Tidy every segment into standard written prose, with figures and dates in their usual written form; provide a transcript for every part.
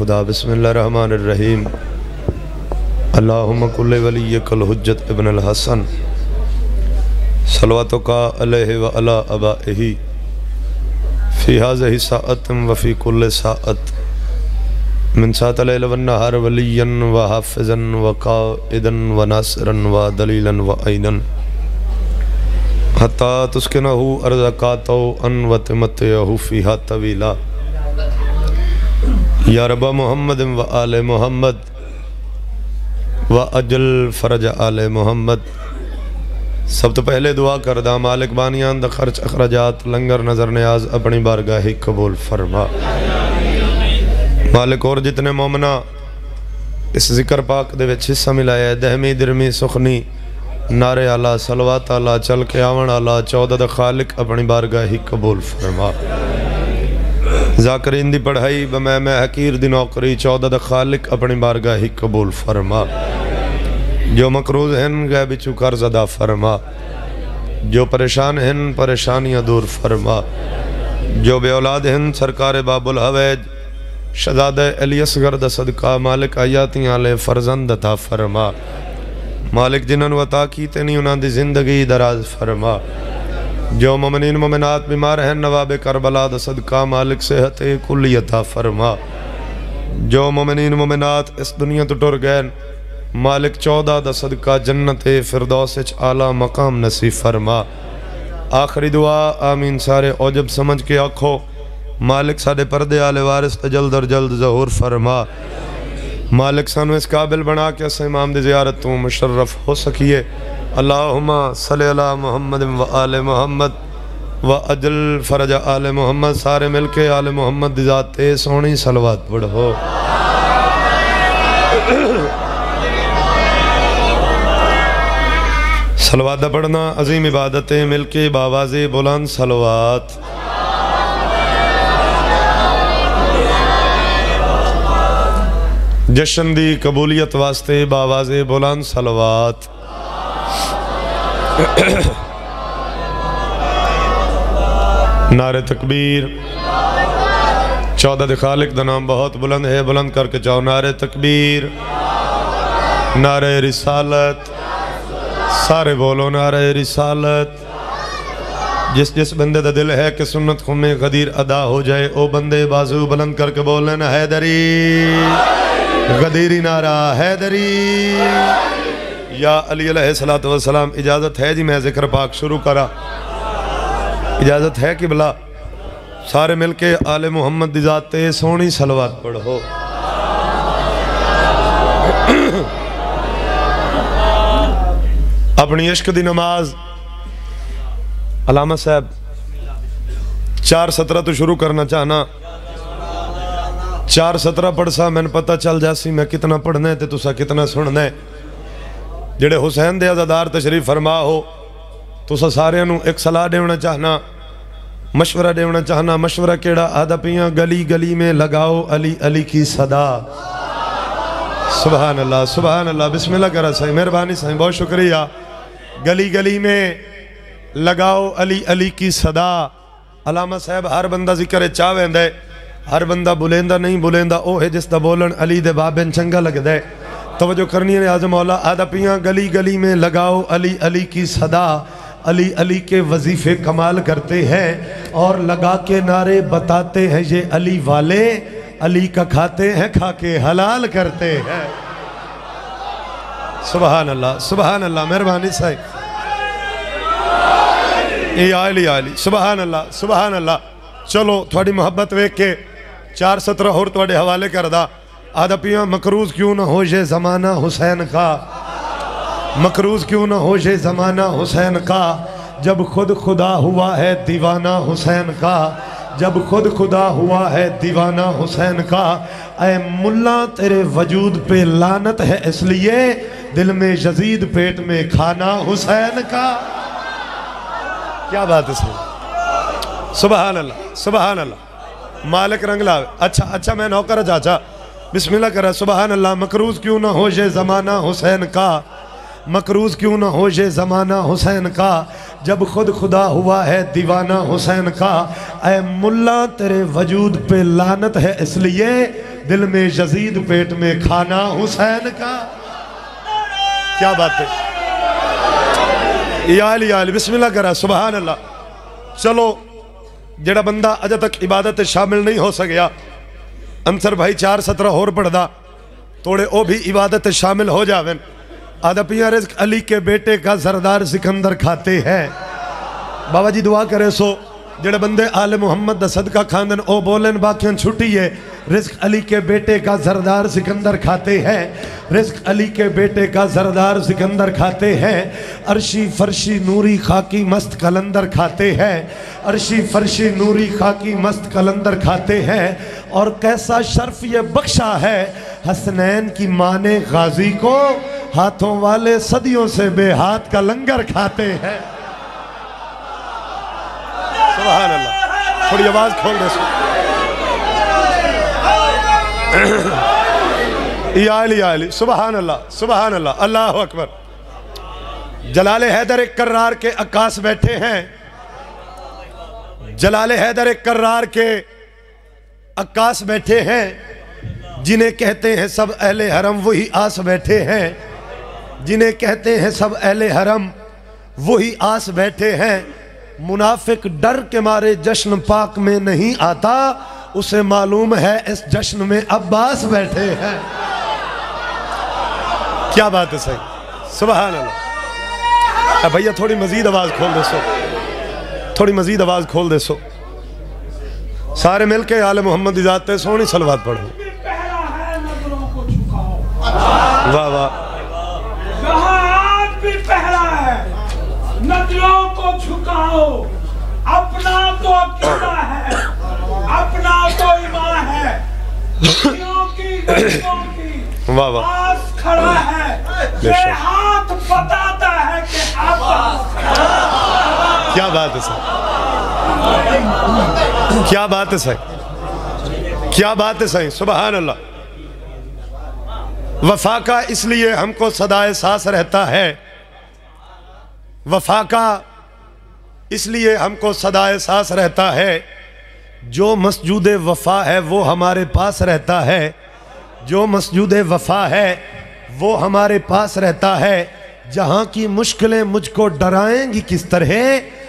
खुदा बिस्मिल्लाहिर्रहमानिर्रहीम। अल्लाहुम्मा कुल्लि वलिय्यकल हुज्जत इब्नुल हसन सलवातुका अलैहि व अला अबाइही फ़ी हाज़िही साअतिन व फ़ी कुल्लि साअत मिन साअतिल लैल वन नहार वलिय्यन व हाफ़िज़न व क़ाइदन व नासिरन व दलीलन व ऐनन हत्ता तुस्किनहु अर्ज़क़ातौ अन व तिमत्तयहु फ़ीहा तवीला। या रब्बा मुहम्मद व आले मुहम्मद व अजल फ़रज आले मुहम्मद। सब तो पहले दुआ करदा मालिक बानियान द खर्च अखराजात लंगर नज़र न्याज अपनी बारगाही कबूल फरमा। मालिक और जितने मोमना इस जिक्र पाक दे विच हिस्सा मिलाया दहमी दिरमी सुखनी नारे आला सलवात आला चल के आवन आला 14 द खालिक अपनी बारगाही कबूल फरमा। ज़ाकरीन दी पढ़ाई बमै मैं हकीर दी नौकरी 14 द खालिक अपनी बारगाही कबूल फरमा। जो मकरूज हैं गैब चू कर्ज़ अदा फरमा। जो परेशान हैं परेशानियाँ दूर फरमा। जो बे औलाद हैं सरकार बाबुल हवैज शहज़ादा अली असगर दा सदका मालिक आयातियां ले फरजंद अता फरमा। मालिक जिन्होंने वता की नहीं उन्होंने ज़िंदगी दराज फरमा। जो मोमिनीन मोमिनात बीमार हैं नवाब करबला दा सदका मालिक सेहत कुल्ली अता फरमा। जो मोमिनीन मोमिनात इस दुनिया तो टुर गए मालिक 14 दा सदका जन्नत फिरदौस विच आला मकाम नसीब फरमा। आखिरी दुआ आमीन सारे औजब समझ के आखो मालिक साडे पर्दे आले वारिस ते जल्द और जल्द ज़हूर फरमा। मालिक सानू इस काबिल बना के अस इमाम दी ज़ियारत तू मुशर्रफ हो सकिए। अल्लाहुम्मा सल्लि अला मुहम्मद व आले मुहम्मद व अजल फ़रज आले मुहम्मद। सारे मिल के आले मुहम्मद दी ज़ात ते सोहनी सलवात पढ़ो। सलवात पढ़ना अजीम इबादत है मिल के बावाज़े बुलंद सलवात। जश्न दी कबूलियत वास्ते बावाज़े बुलंद सलवात। नारे तकबीर 14 दे खालिक दा नाम बहुत बुलंद है बुलंद करके जाओ नारे तकबीर नारे रिसालत। सारे बोलो नारे रिसालत। जिस जिस बंदे दा दिल है कि सुन्नत खुमे गदीर अदा हो जाए ओ बंदे बाजू बुलंद करके बोल लेना हैदरी गदीरी नारा हैदरी। या अली अलैहिस्सलातु वस्सलाम इजाज़त है जी मैं ज़िक्र पाक शुरू करा। इजाज़त है कि भला सारे मिल के आले मुहम्मद दी ज़ात ते सोहनी सलवात पढ़ो। अपनी इश्क दी नमाज अलामा साहब 4:17 तो शुरू करना चाहना। 4:17 पढ़सा मैंने पता चल जासी मैं कितना पढ़ना है ते तुसा कितना सुनना है। जेड़े हुसैन दे अज़ादार तशरीफ फरमा हो तुसा सारियां नू एक सलाह देना चाहना मशवरा देना चाहना। मशवरा केड़ा आदा पियां गली गली में लगाओ अली अली की सदा। सुभान अल्लाह सुभान अल्लाह बिस्मिल्लाह करा साईं मेहरबानी साईं बहुत शुक्रिया। गली गली में लगाओ अली अली की सदा। अलामा साहब हर बंदा जिक्र चाह वेंदा है हर बंदा बुलेंदा नहीं बुलेंदा ओ है जिसदा बोलन अली दे बाबे चंगा लगदा है। तवज्जो करनी है आज़म मौला आदा पियां गली गली में लगाओ अली अली की सदा। अली अली के वजीफे कमाल करते हैं और लगा के नारे बताते हैं ये अली वाले अली का खाते हैं खा के हलाल करते हैं। सुभान अल्लाह मेहरबानी साईं ए आली आली सुभान अल्लाह। चलो थोड़ी मोहब्बत वेख के 4:17 होर तुहाडे हवाले करदा। आदा पियां मकरूज क्यों ना हो ये ज़माना हुसैन का। मकरूज क्यों ना हो ये ज़माना हुसैन का। जब खुद खुदा हुआ है दीवाना हुसैन का। जब खुद खुदा हुआ है दीवाना हुसैन का। ऐ मुल्ला तेरे वजूद पे लानत है इसलिए दिल में यजीद पेट में खाना हुसैन का। क्या बात है सर सुभान अल्लाह मालिक रंग लावे। अच्छा मैं नौकर चाचा बिस्मिल्लाह करा। सुभान अल्लाह। मकरूज क्यों ना हो ये ज़माना हुसैन का। मकरूज क्यों ना हो ये ज़माना हुसैन का। जब खुद खुदा हुआ है दीवाना हुसैन का। ऐ मुल्ला तेरे वजूद पे लानत है इसलिए दिल में यजीद पेट में खाना हुसैन का। क्या बात है याली बिस्मिल्लाह करा सुभान अल्लाह। चलो जेड़ा बंदा अजे तक इबादत शामिल नहीं हो सकिया अंसर भाई 4-17 होर पढ़दा थोड़े ओ भी इबादत शामिल हो जावे। आदा पिया रिज़्क अली के बेटे का सरदार सिकंदर खाते हैं। बाबा जी दुआ करे सो जेड़े बंदे आले मोहम्मद दा सदका खांदन ओ बोलन बाकियां छुट्टी है। रिज़्क अली के बेटे का सरदार सिकंदर खाते हैं। रिज़्क अली के बेटे का सरदार सिकंदर खाते हैं। अर्शी फर्शी नूरी खाकी मस्त कलंदर खाते हैं। अर्शी फर्शी नूरी खाकी मस्त कलंदर खाते हैं। और कैसा शर्फ ये बख्शा है हसनैन की माँ ने गाजी को, हाथों वाले सदियों से बेहाथ का लंगर खाते हैं। सुभान अल्लाह। थोड़ी आवाज खोल दे याली सुभान अल्लाह सुभान अल्लाह अल्लाह अकबर। जलाले हैदर एक कर्रार के अक्कास बैठे हैं। जलाले हैदर एक कर्रार के अक्कास बैठे हैं। जिन्हें कहते हैं सब अहले हरम वही आस बैठे हैं। जिन्हें कहते हैं सब अहले हरम वही आस बैठे हैं। मुनाफिक डर के मारे जश्न पाक में नहीं आता, उसे मालूम है इस जश्न में अब्बास बैठे हैं। क्या बात है सही सुभान अल्लाह। भैया थोड़ी मजीद आवाज खोल दे सो, थोड़ी मजीद आवाज खोल दे सो। सारे मिलके आले मोहम्मद की जाते सोनी सलवात पढ़ो। वाह वाह। भी पहला है नजरों को झुकाओ, अपना तो अकेला है, अपना तो ईमान है, की वाह वाह पास खड़ा है, ये हाथ बताता है कि आप। क्या बात है सर, क्या बात है सर, क्या बात है सही सुभान अल्लाह। वफा का इसलिए हमको सदा एहसास रहता है, वफा का इसलिए हमको सदा एहसास रहता है। जो मसजूद वफा है वो हमारे पास रहता है। जो मसजूद वफा है वो हमारे पास रहता है। जहाँ की मुश्किलें मुझको डराएंगी किस तरह,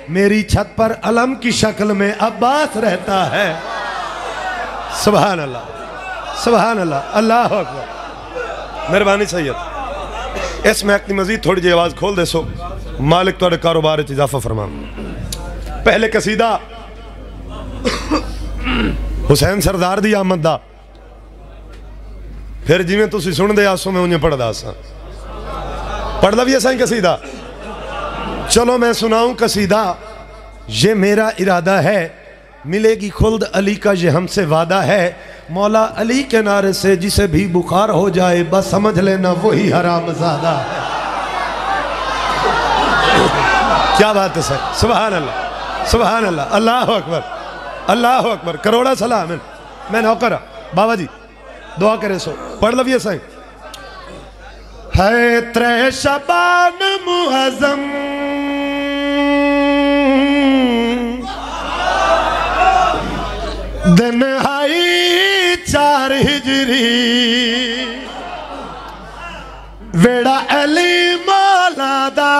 मेरी छत पर अलम की शक्ल में अब्बास रहता है। सुभान अल्लाह सुभान अल्लाह अल्लाह अकबर। मेहरबानी सैयद इस महक की मजीद थोड़ी जी आवाज़ खोल दे सो। मालिक तुहाडे कारोबार च इजाफा फरमा। पहले कसीदा हुसैन सरदार दी आमद दा, फिर जिवें तुसीं सुनदे आसो मैं उन्हें पढ़दा सा। पढ़दा भी ऐसा ही कसीदा। चलो मैं सुनाऊं कसीदा। ये मेरा इरादा है, मिलेगी खुल्द अली का ये हमसे वादा है। मौला अली के नारे से जिसे भी बुखार हो जाए बस समझ लेना वही हरामज़ादा है। क्या बात है सर सुभान अल्लाह सुभान अल्लाह अल्लाह अकबर अल्लाह अकबर। करोड़ा सलाम। मैं नौकर बाबा जी दुआ करे सो पढ़ लविए सही। है त्रे शबान मुअज़्ज़म दिन हाई 4 हिजरी, वेड़ा अली मौला दा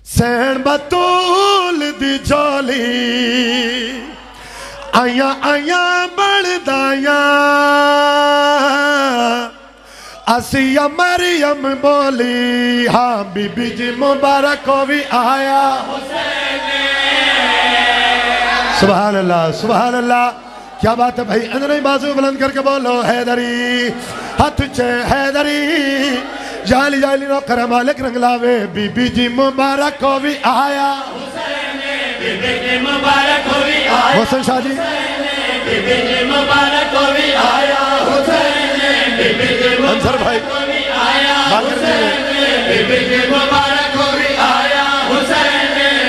सैन बतूल दी झोली। आया आया बड़दाया असिया मरियम बोली। हाँ बीबी जी मुबारक को भी आया। सुभान अल्लाह सुभान अल्लाह। क्या बात है भाई। अंदर बाजू बुलंद करके बोलो हैदरी हाथ चे हैदरी। जाली जाली नो कर मालिक रंग लावे। बीबी जी मुबारक को भी आया। बीबी जी मुबारक को भी आया। हुसैन शाह जी बीबी जी मुबारक को भी आया। हुसैन बीबी जी अंसर भाई को भी आया। हुसैन बीबी जी मुबारक को भी आया। हुसैन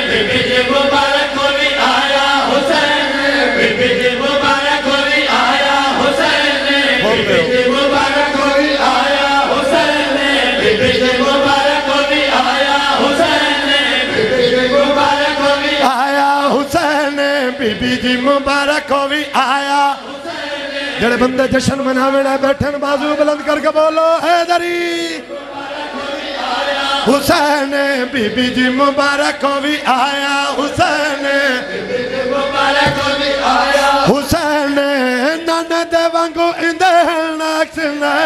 बीबी जी मुबारक को भी आया। हुसैन बीबी जी मुबारक को भी आया। हुसैन बीबी जी मुबारक को भी आया। हुसैन बीबी जी मुबारक को भी आया। हुसैन बीबी जी मुबारक को भी आया। हुसैन बीबी जी मुबारक हो भी आया जेड़े बंदे जश्न मनावे बैठन बाजू बुलंद करके बोलो हैदरी हुसैन बीबी जी मुबारक हो भी आया हुसैन मुबारक हो भी आया हुसैन नाने दे वांगू इंदे नक्शने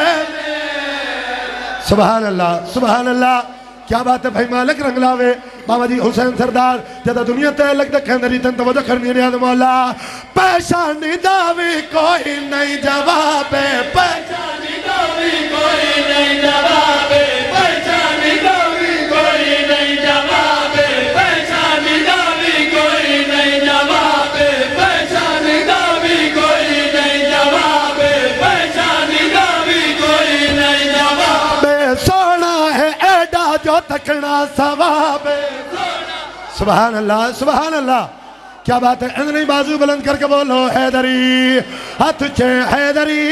सुभान अल्लाह क्या बात है भाई मालिक रंग लावे बाबा जी हुसैन सरदार जदा दुनिया ते लगदा कहंदरी तन तवज्जो करनी रियाद मौला पहचानी दावी कोई नहीं जवाब पहचानी दावी कोई नहीं जवाब पहचानी दावी कोई नहीं जवाब पहचानी दावी कोई नहीं जवाब पहचानी दावी कोई नहीं जवाब पहचानी दावी कोई नहीं जवाब सोना है एडा जो तकना सवाब सुभान अल्लाह क्या बात है इतनी बाजू बुलंद करके बोलो हैदरी हाथ चे हैदरी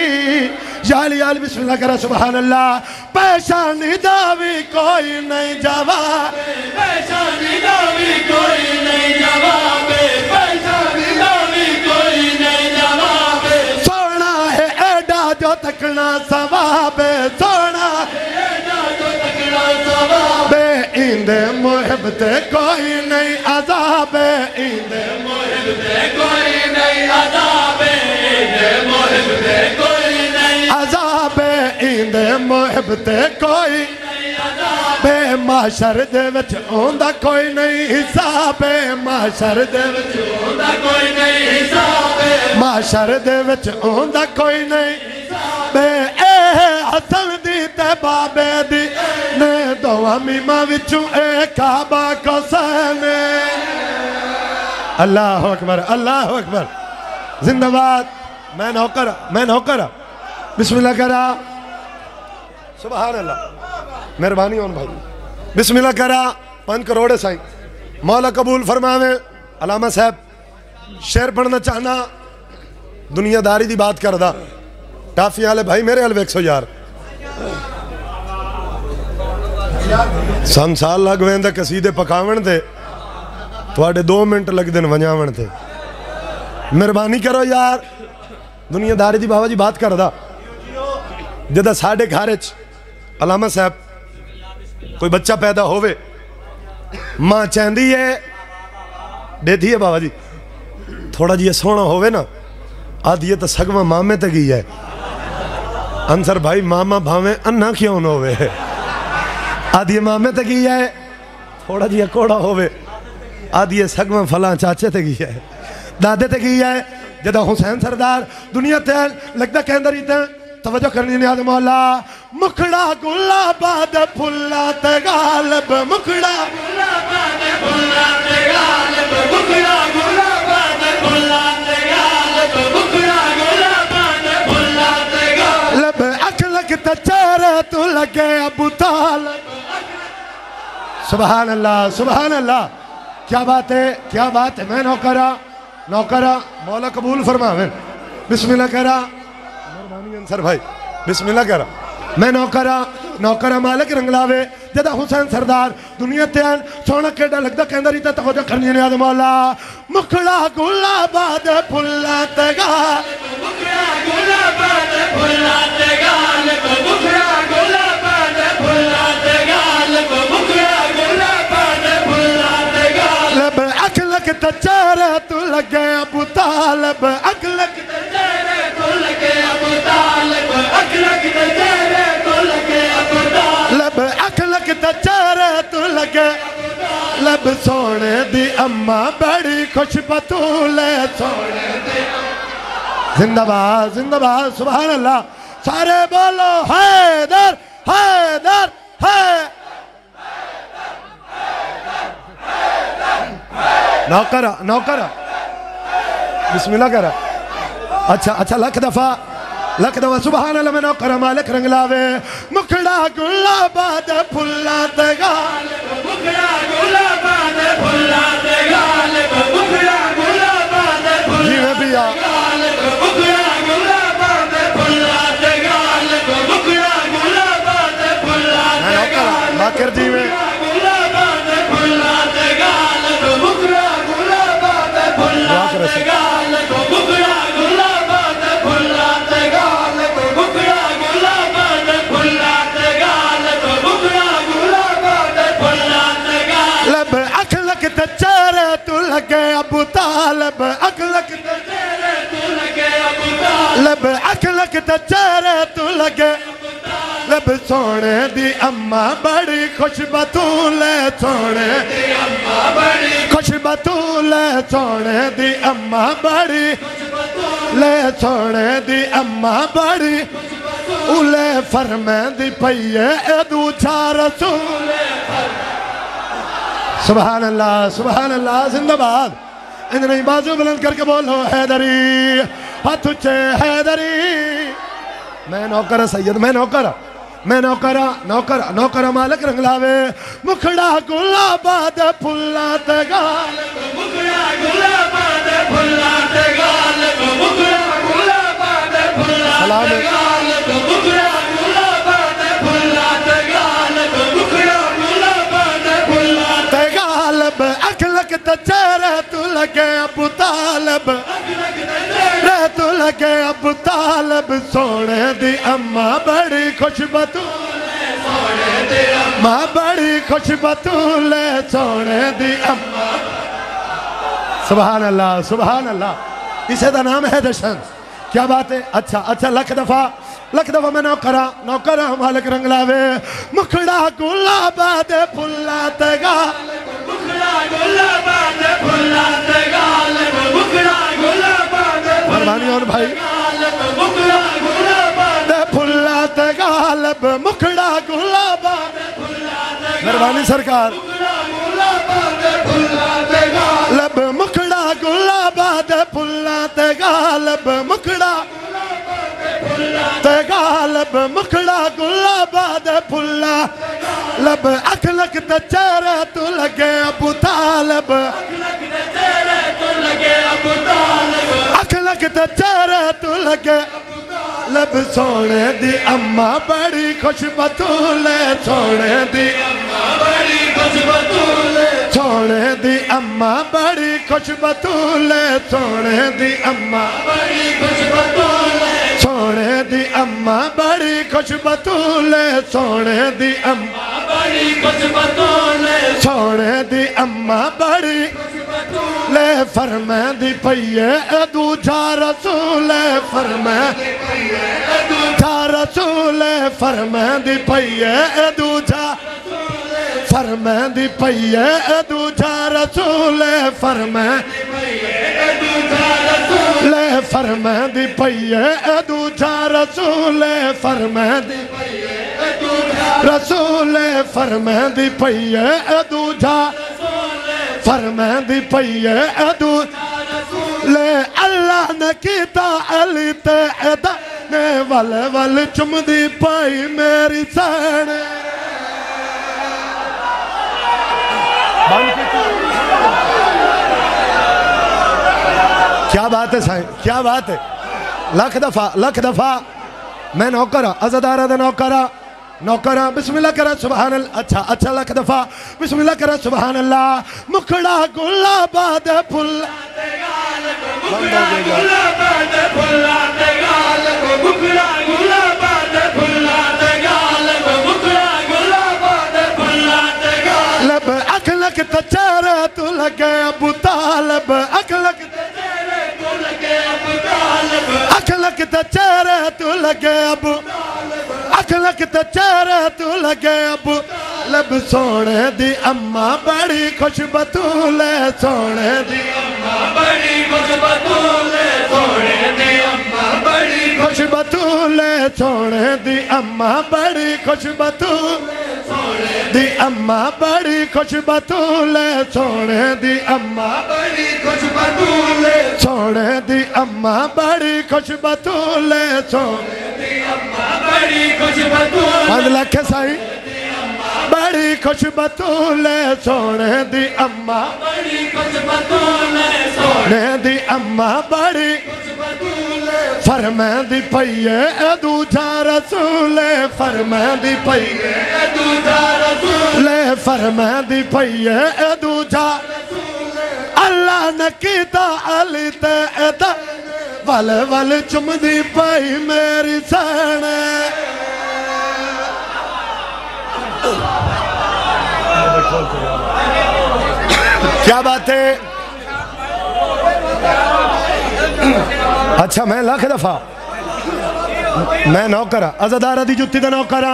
याली याली बिस्मिल्लाह करा सुभान अल्लाह पहचानी दावी कोई नहीं जवाब पहचानी दावी कोई नहीं जवाब पहचानी दावी कोई नहीं जवाब सोना है एडा जो तकना सवाब सोना इंदे मोहब्बत कोई नहीं अज़ाब इंदे मोहब्बत कोई नहीं अज़ाब इंदे मोहब्बत कोई नहीं अज़ाब इंदे मोहब्बत कोई नहीं अज़ाब माशर दे विच ओंदा कोई नहीं हिसाब माशर दे विच ओंदा कोई नहीं हिसाब माशर दे विच ओंदा कोई नहीं बे ए हसन दी ते बाबे दी ने दोवा मीमा विचू ए काबा हुसैन अल्लाह अकबर जिंदाबाद मैं नौकर बिस्मिल्लाह करा सुभान अल्लाह मेहरबानी होन भाई बिस्मिल्लाह करा 5 करोड़ साईं मौला कबूल फरमावे अलामा साहब शेर पढ़ना चाहना दुनियादारी दी बात करदा टाफी वाले भाई मेरे हल वेखो यार साल लग वेंदे कसीदे पकावन ते थोड़े 2 मिनट लगते वजावन ते मेहरबानी करो यार दुनियादारी दी बाबा जी बात करदा जदा साढ़े घर अलामा साहब कोई बच्चा पैदा होवे मां चाहती है देती है बाबा जी थोड़ा जी सोहना होवे ना आदि तो सगवा मामे तक ही है अंसर भाई मामा भावे अन्ना क्यों न होवे आदि मामे तक ही है थोड़ा जी कोड़ा होवे आदि सगवा फला चाचे तक ही है दादे तक ही है जदा हुसैन सरदार दुनिया ते लगता कहंदरी ते तवज्जो करनी नियाज मौला मुखड़ा गुलाबाद फुल्ला ते गालब मुखड़ा गुलाबाद फुल्ला ते गालब मुखड़ा गुलाबाद फुल्ला ते गालब मुखड़ा गुलाबाद फुल्ला ते गालब अखलक ते चेहरे तू लगे अबू तालिब सुभान अल्लाह क्या बात है मैं नौकरा मौला कबूल फरमावे बिस्मिल्लाह करा मेहरबानी अंसर भाई बिस्मिल्लाह करा मैं नौकरा मालिक रंगलावे जदा हुसैन सरदार दुनिया ते सोना केड़ा लगदा कहंदा री ते तवज्जो करनी नियाज मौला मुखड़ा गुलाबाद फुल्ला ते गाल मुखड़ा गुलाबाद फुल्ला ते गाल मुखड़ा गुलाबाद फुल्ला ते गाल मुखड़ा गुलाबाद फुल्ला ते गाल अखलक ते चेहरे तू लगे अबू तालिब अखलक ते चेहरे तू लगे अबू तालिब अखलक ते चेहरे तू लगे अबू तालिब अखलक ते चेहरे तू लगे लब सोने दी अम्मा बड़ी खुश बतूले सोने दी जिंदाबाद सुभान अल्लाह सारे बोलो हैदर हैदर है नौकरा बिस्मिल्लाह करा अच्छा लख दफा सुभान अल्लाह में नौकरा मालिक रंगलावे मुखड़ा गुलाबाद फुल्ला ते गाल मुखड़ा गुलाबाद फुल्ला ते गाल मुखड़ा गुलाबाद फुल्ला ते गाल मुखड़ा गुलाबाद फुल्ला ते गाल मुखड़ा गुलाबाद फुल्ला ते गाल बाकर जी में गुलाबाद फुल्ला ते गाल मुखड़ा गुलाबाद फुल्ला ते गाल अखलक लब अखलक ते चेहरे तू लगे लब सोने दी अम्मा बड़ी खुशबतूले सोने दी अम्मा बड़ी खुशबतूले सोने दी अम्मा बड़ी ले सोने दी अम्मा बड़ी उले फरमे दी पईए ए दूजा रसूल सुभान अल्लाह जिंदाबाद इन्हें बाजू बुलंद करके बोलो हैदरी हाथ उच्चे हैदरी मैं नौकर सैयद मैं नौकरा नौकरा मालिक रंगलावे मुखड़ा गुलाबाद फुल्ला ते गाल मुखड़ा गुलाबाद फुल्ला ते गाल मुखड़ा गुलाबाद फुल्ला ते गाल मुखड़ा गुलाबाद फुल्ला ते गाल मुखड़ा गुलाबाद फुल्ला ते गाल अखलक ते चेहरे तू लगे अबू तालिब रे तू लगे अबू तालिब सोने दी अम्मा बड़ी खुशबतूले सोने दी अम्मा बड़ी खुशबतूले सोने दी अम्मा सुभान अल्लाह इसे दा नाम है दशन क्या बात है अच्छा लख दफा मैं नौकरा मालिक रंगलावे मुखड़ा गुलाबाद फुल्ला ते गाल मुखड़ा गुलाबाद फुल्ला ते गाल मुखड़ा गुलाबाद मेहरबानी और भाई मुखड़ा गुलाबाद फुल्ला ते गाल मुखड़ा गुलाबाद मेहरबानी सरकार लब मुखड़ा गुलाबाद फुल्ला ते गालब मुखड़ा ते गालब मुखड़ा गुलाबाद फुल्ला लब अखलक ते चेहरे तू लगे अबू तालिब अखलक ते चेहरे तू लगे लब सोने दी अम्मा बड़ी खुशबतूले सोने दी अम्मा बड़ी खुशबतूले सोने दी अम्मा बड़ी खुशबतूले सोने दी अम्मा बड़ी खुशबतूले सोने दी अम्मा बड़ी खुशबतूले सोने दी अम्मा बड़ी खुशबतूले सोने दी अम्मा बड़ी ले फरमे दी पईए दूजा रसूल फरमे दूजा रसूल फरमे दी पईए दूजा फरमे दी पईए दूजा रसूल फरमे ले फरमे दी पईए दूजा रसूल फरमे दी रसूल फरमे दी पईए दूजा फरमे दी पईए ले अल्लाह ने कीता अली ते एदा ने वल चुमदी पाई मेरी सैन क्या बात है साईं क्या बात है लख दफा मैं नौकरा अज़ादारा दा नौकरा बिस्मिल्लाह करा सुभान अल्लाह अच्छा लख दफा बिस्मिल्लाह करा सुभान अल्लाह मुखड़ा गुलाबाद फुल मुखड़ा गुलाबाद फुल्ला ते गाल मुखड़ा गुलाबाद फुल्ला ते गाल मुखड़ा गुलाबाद फुल्ला ते गाल लब अखलक ते चेहरे तू लगे अबू तालिब अखलक ते चेहरे तू लगे अबू तालिब अखलक ते चेहरे तू लगे अबू अखलक ते चेहरे तू लगे अबू लब सोने दी अम्मा बड़ी खुशबतूले सोने दी अम्मा बड़ी खुशबतूले सोने दी अम्मा बड़ी खुशबतूले सोने दी अम्मा बड़ी खुशबतूले सोने दी अम्मा बड़ी खुशबतूले सोने दी अम्मा बड़ी खुशबतूले सोने दी अम्मा बड़ी खुशबतूले सोने दी अम्मा बड़ी खुशबतूले 5 लाख साईं बड़ी खुशबतूले सोने दी अम्मा बड़ी खुशबतूले सोने दी अम्मा बड़ी खुशबतूले फरमे दी पईए दूजा रसूल फरमे दी पईए दूजा रसूल फरमे दी पईए दूजा अल्लाह ने कीता अली ते एदा वल चुमदी पाई मेरी सैन क्या बात है अच्छा मैं लख दफा मैं नौकर अज़ादारा दी जुत्ती दा नौकर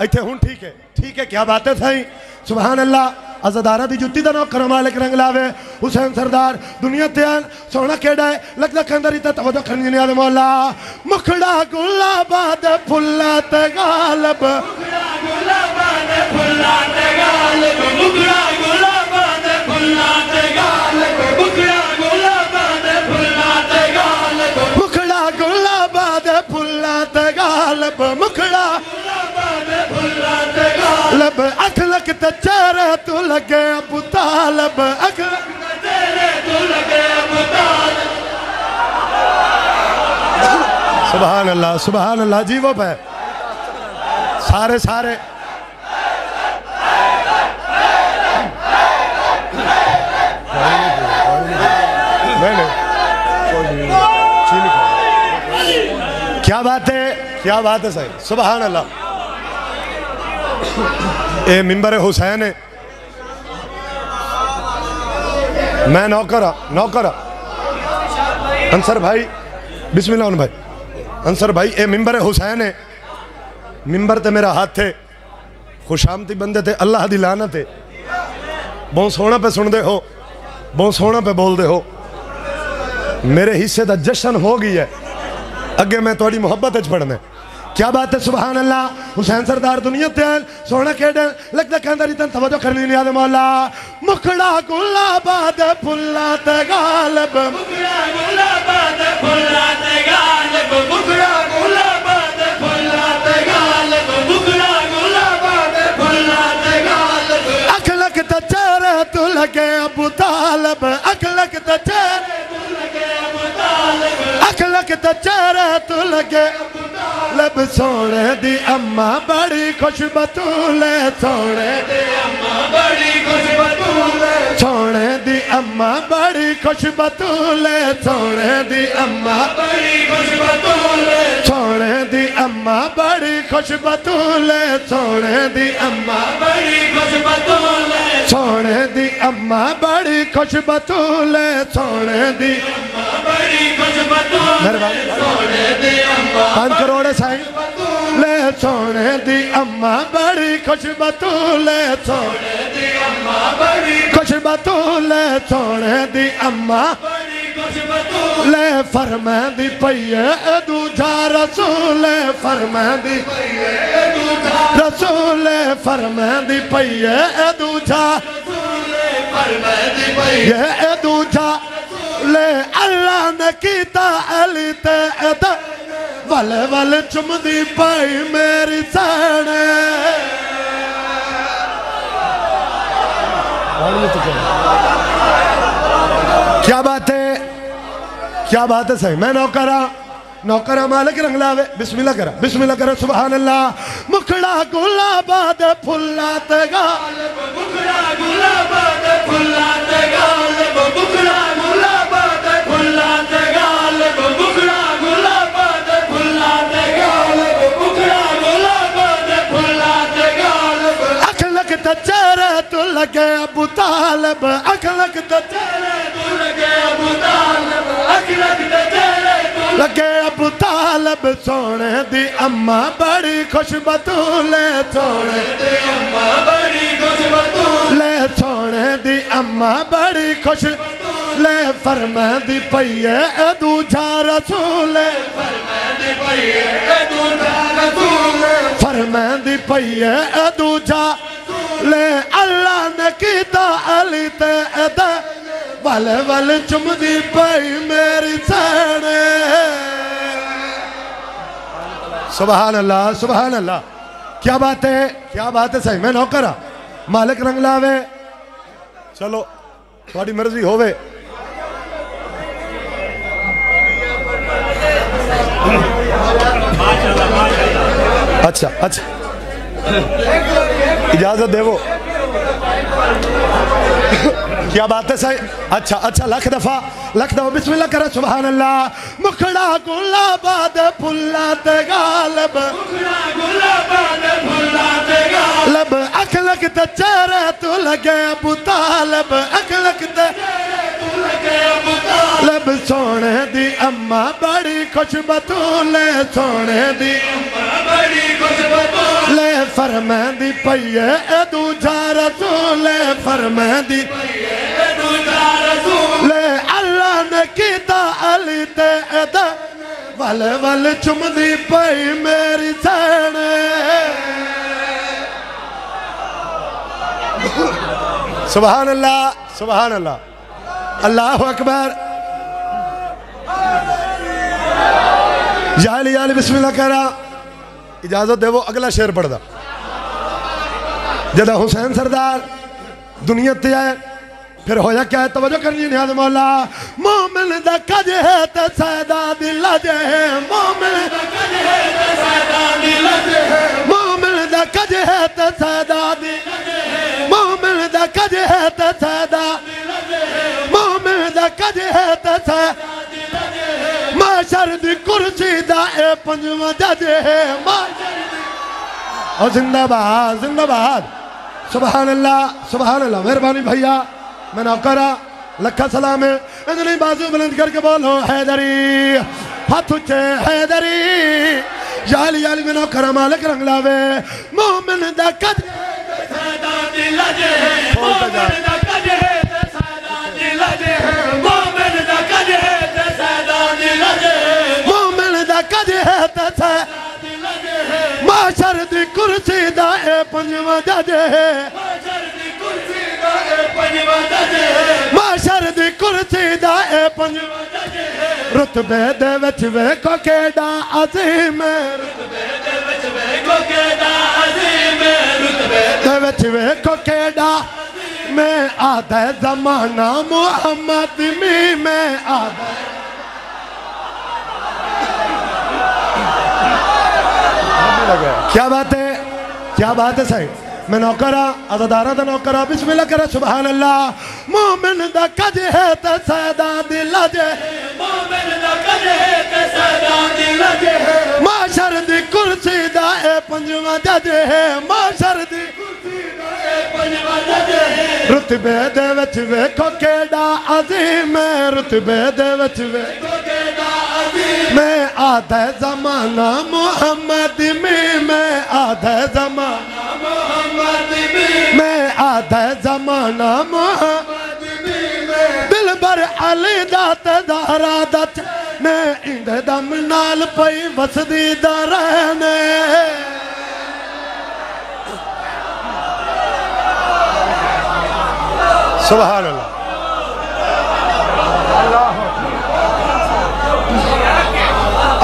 इत्थे हुण ठीक है क्या बात है सही सुभान अल्लाह अज़ादारा दी जुत्ती दा नौकर मालिक रंग लावे हुसैन सरदार दुनिया ते सोना केड़ा है लगदा कंदर इता तवज्जो करनी ने आले मौला मुखड़ा गुलाबाद फुल्ला ते गालब मुखड़ा गुलाबाद फुल्ला ते गालब मुखड़ा गुलाबाद फुल्ला ते गालब मुखड़ा गुलाबाद फुल्ला ते गालब मुखड़ा गुलाबाद फुल्ला ते गालब मुखड़ा गुलाबाद फुल्ला ते गालब अख लक ते चेहरे तू लगे अबू तालब अख लक ते चेहरे तू लगे अबू तालब सुभान अल्लाह जी वो पे सारे क्या बात है सही सुभान अल्लाह ए मिंबर हुसैन है मैं नौकर अंसर भाई बिस्मिल्लाह भाई अंसर भाई ए मिंबर हुसैन है मिंबर ते मेरा हाथ है खुशामती बंदे थे अल्लाह दी लानत है बहुत सोहना पे सुनते हो बहुत सोहना पे बोलते हो मेरे हिस्से का जश्न हो गई है अगे मैं थोड़ी मोहब्बत पढ़ना क्या बात है सुभान अल्लाह हुसैन सरदार दुनिया ते सोना केड़े लगदा कहंदा रितन तवज्जो करनी नहीं आदे मौला मुखड़ा गुलाबाद फुल्ला ते गालब मुखड़ा गुलाबाद फुल्ला ते गालब मुखड़ा गुलाबाद फुल्ला ते गालब मुखड़ा गुलाबाद फुल्ला ते गालब अख लक ते चेहरे तू लगे अबू तालब अख लक ते चेहरे तू लगे अबू तालब अख लक ते चेहरे तू लगे लब सोने दी अम्मा बड़ी खुश बतूले सोने दी अम्मा बड़ी खुश बतूले सोने दी अम्मा बड़ी खुश बतूले सोने दी अम्मा बड़ी खुश बतूले सोने दी अम्मा बड़ी खुश बतूले सोने दी अम्मा बड़ी खुश बतूले सोने दी अम्मा बड़ी खुश बतूले सोने दी अम्मा बड़ी खुश बतूले सोने दी अम्मा 5 करोड़ ले सोने दी अम्मा बड़ी खुश बतूले सोने दी अम्मा बड़ी खुश बतूले सोने दी अम्मा बड़ी खुश बतूले फरमांदी पईए दूजा रसूल फरमांदी पईए दूजा रसूल फरमांदी पईए दूजा रसूल फरमांदी पईए दूजा ले अल्लाह ने कीता अली ते वल वल चुमदी पाई मेरी साने क्या बात है सही मैं नौकरा मालिक रंग लावे बिस्मिल्लाह करा सुभान अल्लाह मुखड़ा गुलाबाद फुल्ला ते गालब मुखड़ा गुलाबाद फुल्ला ते गालब मुखड़ा गुलाबाद फुल्ला ते गालब मुखड़ा गुलाबाद फुल्ला ते गालब मुखड़ा गुलाबाद फुल्ला ते गालब अख लक ते चेहरे तू लगे अबू तालब अख लक ते चेहरे तू लगे अबू तालब अख लक ते चेहरे तू लगे अबू तालब सोने दी अम्मा बड़ी खुश बतूले सोने दी अम्मा बड़ी खुश बतूले सोने दी अम्मा बड़ी खुश ले फरमांदी पईए दूजा रसूल फरमांदी पईए दूजा रसूल फरमांदी पईए दूजा ले अल्लाह ने कीता अली ते वल वल चुमदी पई मेरी साने सुभान अल्लाह क्या बात है सही मैं नौकर मालिक रंग लावे चलो थोड़ी मर्जी होवे अच्छा इजाजत देवो क्या बात है सही अच्छा लख दफा बिस्मिल्लाह करा सुभान अल्लाह मुखड़ा गुलाबाद फुल्ला ते गालब मुखड़ा गुलाबाद फुल्ला ते गालब अख लक ते चेहरे तू लगे अबू तालब अख लक ते तू लगे लब सोने दी अम्मा बड़ी खुश बतूले सोने दी ले फरमांदी पईए ए दूजा रसूल फरमांदी ले अल्लाह ने कीता अली ते एदा वल वल चुमदी पई मेरी सैने सुभान अल्लाह सुभान अल्लाह अल्लाह अकबर याली याली बिस्मिल्लाह करा इजाजत देवो अगला शेर पढ़दा जदा हुसैन सरदार दुनिया ते आए फिर होया क्या है तवज्जो करनी नियाज मौला मोमिन दा कज है ते सैदा दी लज है मोमिन दा कज है ते सैदा दी लज है मोमिन दा कज है ते सैदा दी लज है मोमिन दा कज है ते सैदा दी लज है मोमिन दा कज है ते सैदा दी लज है माशर दी कुर्सी दा ए पंजवा जज है माशर दी ओ जिंदाबाद जिंदाबाद सुभान अल्लाह मेहरबानी भैया मैं नौकरा लखा सलाम है इतनी बाजू बुलंद करके बोलो हैदरी हाथ उच्चे हैदरी याली याली में नौकरा मालिक रंग लावे मोमिन दा कज सदा दिल जे मोमिन दा कज है ते सदा दिल जे मोमिन दा कज है ते सदा दिल जे मोमिन दा कज है ते सदा दिल जे माशर दी कुर्सी दा ए पंजवा जज है माशर दी कुर्सी दा ए पंजवा जज है रुतबे दे विच वेखो केड़ा अजीम रुतबे दे विच वेखो केड़ा अजीम रुतबे दे विच वेखो केड़ा मैं आधा जमाना मुहम्मद में आधा क्या बात है साईं मैं नौकरा अज़ादारा दा नौकरा बिस्मिल्लाह करा सुभान अल्लाह मोमिन दा कज है ते सदा दिल जे मोमिन दा कज है ते सदा दिल जे माशर दी कुर्सी दा ए पंजवा जज है माशर दी कुर्सी दा ए पंजवा जज है रुतबे दे विच वेखो केड़ा अजीम रुतबे दे विच वेखो केड़ा अजीम मैं आधा जमाना मुहम्मद में मैं आधा जमाना मैं आधा जमाना मोहम्मद में दिल भर अली दात ज़हरा दत मैं इंदे दम नाल पई वसदी दा रहने सुभान अल्लाह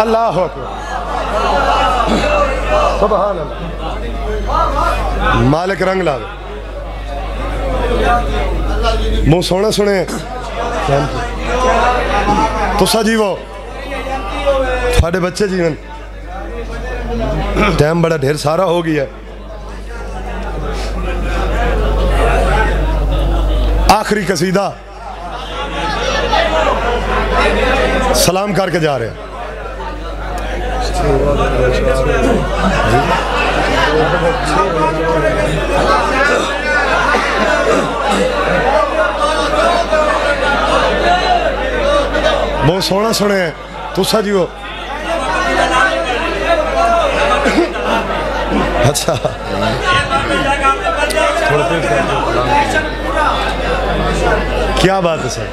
अल्लाह अकबर सुभान अल्लाह मालिक रंग लावे मुंह सोने सुने तुसा जीवो थोड़े बच्चे जीवन टाइम बड़ा ढेर सारा हो गया आखिरी कसीदा सलाम करके जा रहे हैं बहुत सोना सुने तुसा जीवो अच्छा क्या बात है सर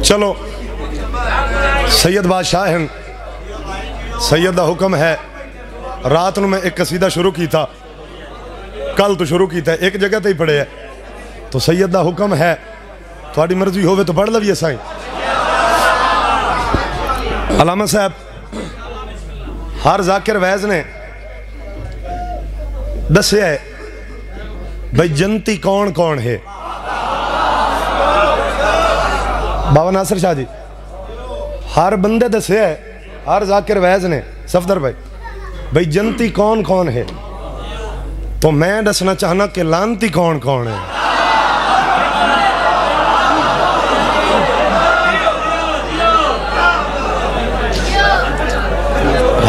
चलो सैयद बादशाह हैं सैयद का हुक्म है रात को मैं एक कसीदा शुरू किया कल तो शुरू किया एक जगह तो ही पढ़े है तो सैयद का हुक्म है थोड़ी मर्जी हो तो पढ़ लवीए साईं अलामा साहब हर जाकिर वैज ने दसिया है भाई जनती कौन कौन है बाबा नासिर शाह जी हर बंदे दसिया है हर जाकिर वैज ने सफदर भाई जनती कौन कौन है तो मैं दसना चाहना कि लानती कौन कौन है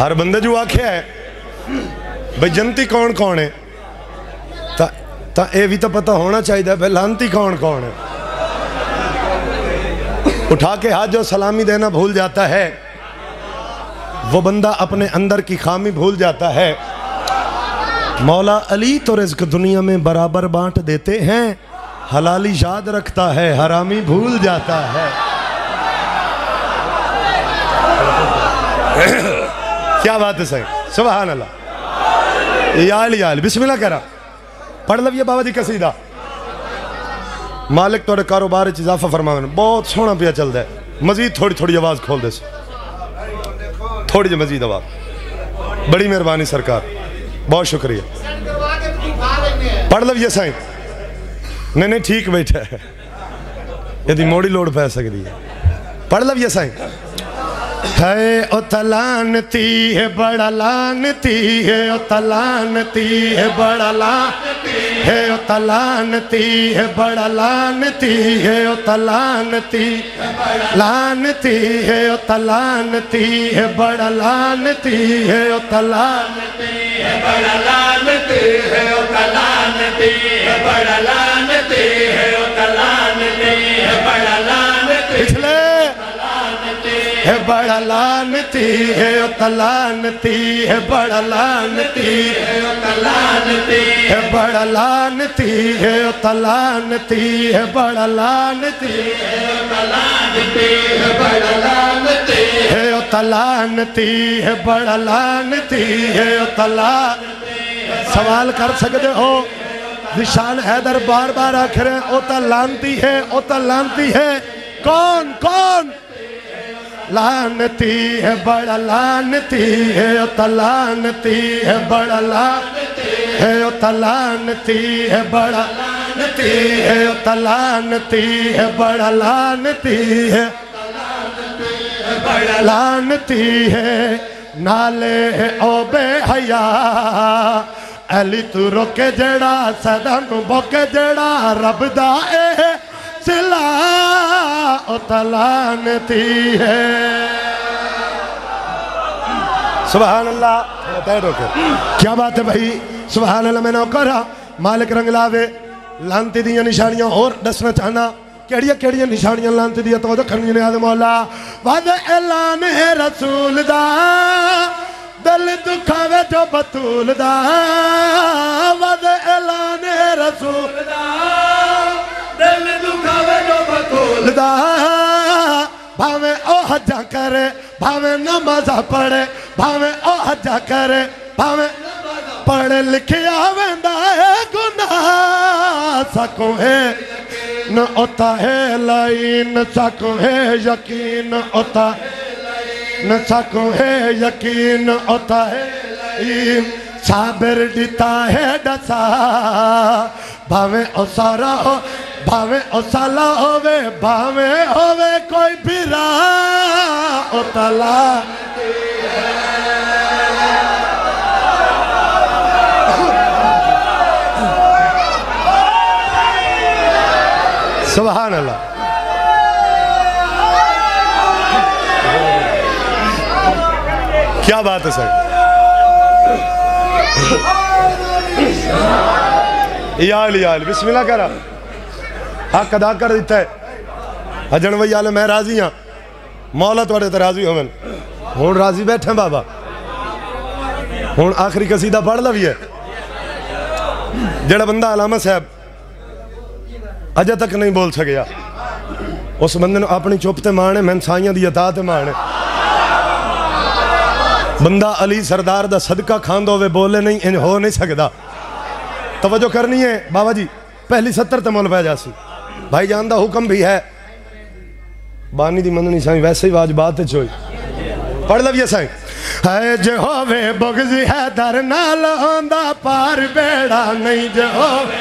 हर बंदे जो आख्या है भाई जनती कौन कौन है, ता ये भी तो पता होना चाहिए भाई लानती कौन कौन है। उठा के हाथ जो सलामी देना भूल जाता है वो बंदा अपने अंदर की खामी भूल जाता है। मौला अली तो रिज़्क़ दुनिया में बराबर बांट देते हैं, हलाली याद रखता है हरामी भूल जाता है। क्या बात है सही, सुभान अल्लाह। याल बिस्मिल्लाह करा पढ़ लविए बाबा जी कसीदा। मालिक थोड़े कारोबार इजाफा फरमावे, बहुत सोहना पिया चलता है। मजीद थोड़ी थोड़ी आवाज़ खोल दे, थोड़ी जी मजीद आवाज़। बड़ी मेहरबानी सरकार, बहुत शुक्रिया। पढ़ लविए साईं। नहीं ठीक बैठा है, यदि मोड़ी लोड़ पै सकती है। पढ़ लविए साईं। है ओ तलानती है बड़ा लानती है, ओ तलानती है बड़ा लानती है, ओ तलानती है बड़ा लानती है, ओ तलानती लानती है, ओ तलानती है बड़ा लानती है, ओ तलानती है बड़ा लानती है, ओ तलानती है बड़ा लानती है, ओ तलानती है बड़ा लानती है, बड़ा लानती है, ओ तलानती है बड़ा लानती है, ओ तलानती है बड़ा लानती है, ओ तलानती है बड़ा लानती है, ओ तलानती है बड़ा लानती है, ओ तलानती है बड़ा लानती है, ओ तलानती। सवाल कर सकते हो, निशान हैदर बार बार आखिर ओ तलानती है, ओ तलानती है। कौन कौन? लानती है बड़ा लानती है, ओ तलानती है बड़ा लानती है, ओ तलानती है बड़ा लानती है, ओ तलानती है बड़ा लानती है, बड़ा लानती है। नाले है ओ बेहया अली तू रोके जड़ा सदा नू बोके जड़ा रब दा ए सिला ओ तलानती है। सुभान अल्लाह। क्या बात है भाई, सुभान अल्लाह। मैं नौकर मालिक रंग लावे। लानती दियां निशानियां और दसना चाहना। केड़ियां केड़ियां निशानियां लानती दियां तो करनी ने मौला। वद ऐलान है रसूल दा दिल दुखावे जो बतूल दा, वद ऐलान है रसूल दा दिल दुखावे जो बतूल दा। भावे ओ हजा करे भावे नमाज़ा पढ़े, भावे ओ हजा करे भावे पढ़े लिखे आवेंदा है गुनाह सको है न होता है लाइन सको है यकीन होता न सको है यकीन होता है साबिर दिता है डसा। भावे ओ सारा हो भावे ओ साला होवे भावे होवे कोई बिरा ओ तला। सुभान अल्लाह। क्या बात है सर। याल बिस्मिल्लाह करा। हक अदा कर दिता है हजन वही आले। मैं राजी हाँ, मौला थोड़े तो राजी होवन। हुण राजी बैठे बाबा। हुण आखिरी कसीदा पढ़ ला भी है। जेड़ा बंदा अलामा साहब अजे तक नहीं बोल सकिया उस बंदे ने अपनी चुप ते मान है, मैं साइयां दी अता ते मान है। बंदा अली सरदार दा सदका खांदा होवे बोले नहीं इंज हो नहीं सकता। तवज्जो करनी है बाबा जी। पहली 70 ते मुल पै जासी। भाई जान दा हुक्म भी है, बानी दी मननी साईं वैसे ही वाजबात चोई। पढ़ लविए साईं। है जे होवे बुग़्ज़ हैदर नाल होंदा पार बेड़ा नहीं, जे होवे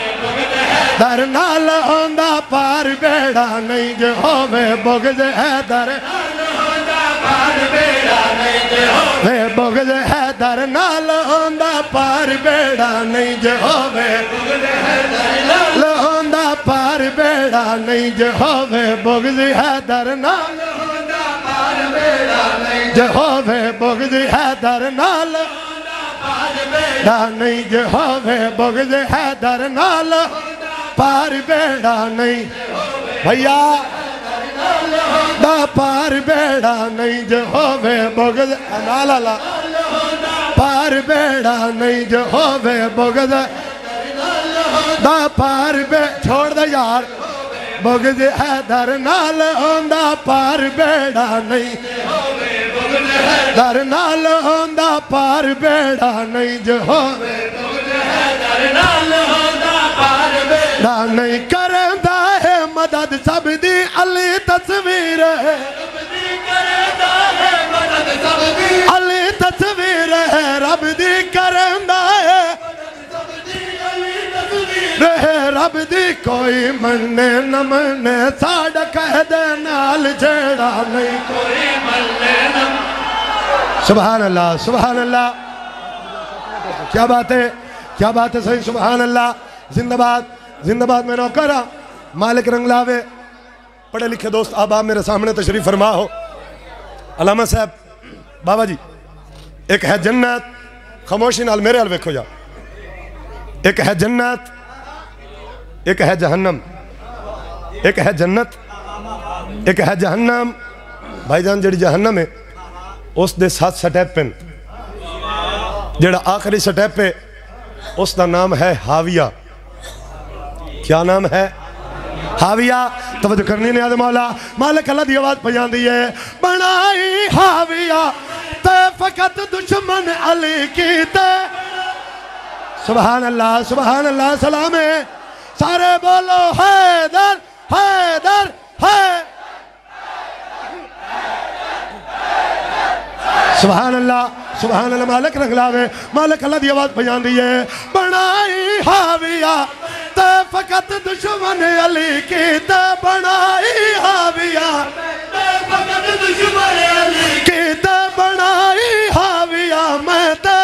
दर नाल होंदा पार बेड़ा नहीं, जे होवे बुग़्ज़ हैदर पार बेड़ा नहीं, जे होवे बुग़्ज़ हैदर नाल होंदा पार बेड़ा नहीं, जे होवे बुग़्ज़ हैदर होंदा पार बेड़ा नहीं, जे होवे बुग़्ज़ हैदर नाल होंदा पार बेड़ा नहीं, जे होवे बुग़्ज़ हैदर नाल बेड़ा नहीं जे होवे बुग़्ज़ हैदर नाल पार बेड़ा नहीं भैया दा पार बेड़ा नहीं जे होवे बुग़्ज़ नाल पार बेड़ा नहीं जे होवे बुग़्ज़ दा पार बे छोड़ दे यार बुग़्ज़ हैदर नाल होंदा पार बेड़ा नहीं दर नाल होंदा पार बेड़ा नहीं जो होवे बेड़ा नहीं करदा है मदद सब दी अली तस्वीर है अली तस्वीर है रब दी करदा है रब दी कोई मन्ने न मन्ने साड़ा कह दे नाल जेड़ा नहीं कोई मन्ने न सुभान अल्लाह सुभान अल्लाह क्या बात है सही सुभान अल्लाह जिंदाबाद जिंदाबाद मैं नौकरा मालिक रंग लावे पढ़े लिखे दोस्त अब आप मेरे सामने तशरीफ फरमा हो अलामा साहब बाबा जी एक है जन्नत खामोशी नाल मेरे हाल वेखो जा एक है जन्नत एक है जहन्नम एक है जन्नत एक है जहन्नम भाईजान जी जहन्नम है उस दे 7 स्टेप हैं जेड़ा आखिरी स्टेप है उसका नाम है हाविया क्या नाम है हाविया तवज्जो करनी ने मौला मालिक अल्लाह की आवाज पजांदी है बनाई हाविया ते फकत दुश्मन अली की ते सुभान अल्लाह सलाम है सारे बोलो हैदर हैदर है सुभान अल्लाह मालिक रंग लावे मालिक अल्लाह की आवाज पजान दी है बनाई हाविया ते फकत दुश्मन अली की ते बनाई हाविया ते फकत दुश्मन अली की ते बनाई हाविया मैं ते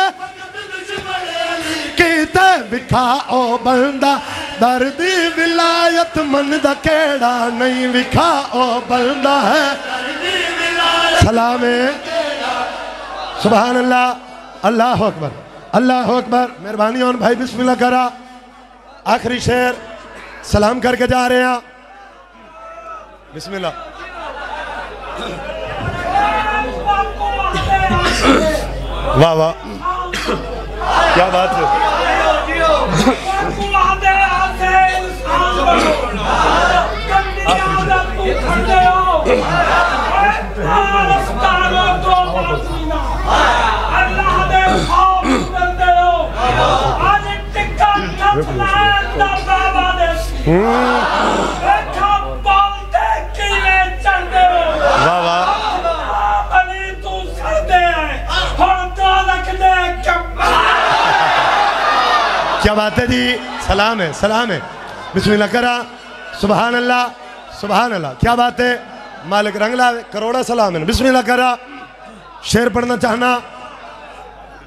की ते विखा ओ बंदा दर्दी विलायत मन दा केड़ा नहीं विखा ओ बंदा है सलामे सुभान अल्लाह अल्लाह अकबर मेहरबानी और भाई बिस्मिल्लाह करा आखिरी शेर सलाम करके जा रहे हैं बिस्मिल्लाह वाह वाह क्या बात है क्या बात है जी सलाम है बिस्मिल्लाह करा सुभान अल्लाह क्या बात है मालिक रंगला करोड़ा सलाम है बिस्मिल्लाह करा शेर पढ़ना चाहना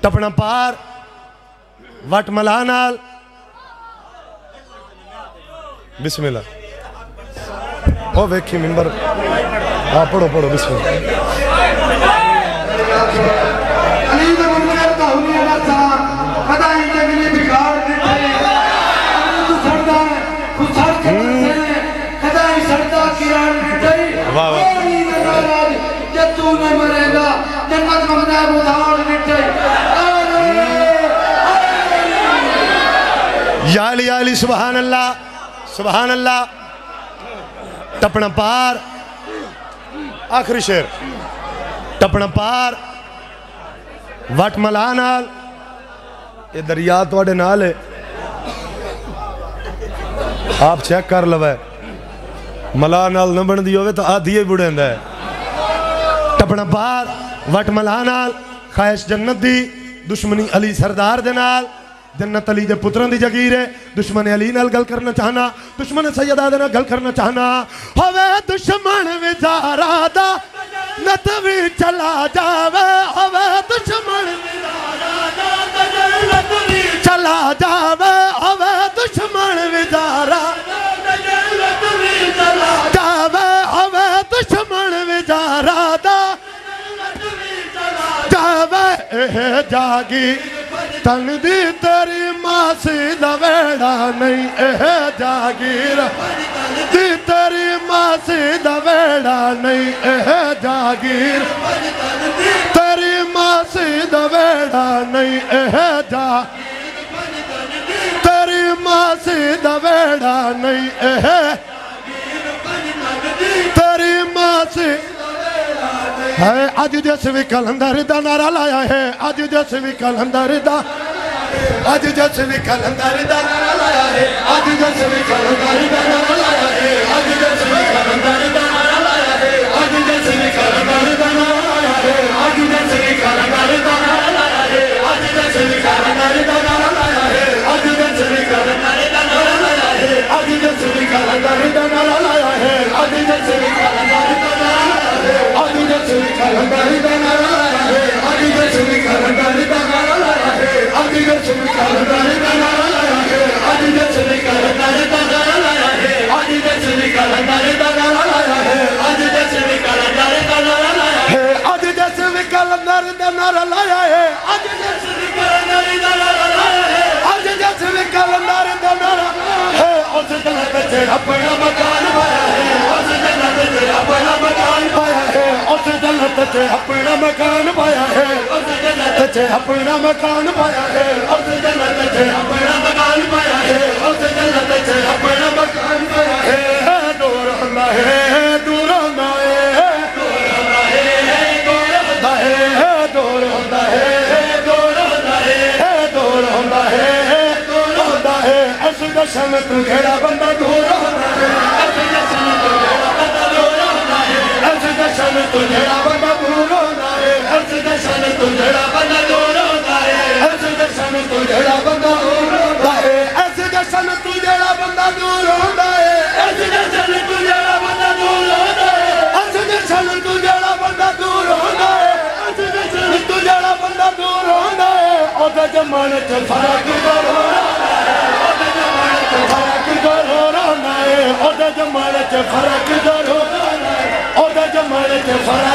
टपना पार वट मला नाल बिस्मिल्लाह ओ वेखी मिंबर हाँ पढ़ो बिस्मिल्लाह याली सुभान अल्लाह टपना पार आखिरी शेर टपना पार वट मला नाल ये दरिया तुहाडे नाल है आप चेक कर लवे मला नाल न बनदी होवे तो आधी ही बुढ़ेंदा है टपना पार वट मला नाल ख्वाहिश जन्नत दी दुश्मनी अली सरदार दे नाल जन्नत अली दे पुत्रां दी जगीर है दुश्मन अली नाल गल करना चाहना दुश्मन सैयदा दे नाल गल करना चाहना होवे दुश्मन विचारा दा नत भी चला जावे होवे दुश्मन चला जावे होवे दुश्मन विचारा जावे होवे दुश्मन विचारा दा जावे जागी तन दी तेरी मासी दवेड़ा नहीं एह जागीर दी तेरी मासी दवेड़ा नहीं एह जागीर तेरी मासी दवेड़ा नहीं एह जा तेरी मासी दवेड़ा नहीं एह तेरी मासी है अज जस भी कलंदर दा नारा लाया है अज जस भी कलंदर दा अज जस भी कलंदर दा नारा लाया है अज जस भी कलंदर दा नारा लाया है अज जस भी कलंदर दा नारा लाया है अज जस भी कलंदर दा नारा लाया है अज जस भी कलंदर दा नारा लाया है अज जस भी कलंदर दा नारा लाया है अज जस भी कलंदर दा नारा लाया है अज जस भी कलंदर दा नारा लाया है अज जस भी कलंदर दा नारा आज जस भी कलंदर दा नारा लाया है आज जस भी कलंदर दा नारा लाया है आज जस भी कलंदर दा नारा लाया है आज जस भी कलंदर दा नारा लाया है आज जस भी कलंदर दा नारा लाया है आज जस भी कलंदर दा नारा लाया है आज जस भी कलंदर दा नारा लाया है आज जस भी कलंदर दा नारा लाया है आज जस भी कलंदर दा नारा है उस जन्नत च अपना मकान पाया है उस जन्नत च अपना मकान पाया है उस जन्नत च अपना मकान पाया है उस जन्नत च अपना मकान पाया है उस जन्नत च अपना मकान पाया है उस जन्नत च अपना मकान पाया है दूर होना है दूर होना है दूर होना है दूर होना है दूर होना है दूर होना है दूर होना है दूर होना है ऐसे दर्शन तू घेरा बंदा दूर होना है ऐसे दर्शन तू घेरा बंदा दूर होना है ऐसे दर्शन तू घेरा बंदा दूर होना है ऐसे दर्शन तू घेरा बंदा दूर होना है ऐसे दर्शन तू घेरा बंदा दूर होना है ऐसे दर्शन तू घेरा बंदा दूर होना है ऐसे दर्शन तू घेरा बंदा दूर होना है ऐसे दर्शन तू घेरा बंदा दूर होना है ऐसे दर्शन तू घेरा बंदा दूर होना है ओदा जमाने च फर्क करो ओदा जमाने च फर्क करो रोना है ओदा जमाने च फर्क करो ओदा जमाने च फर्क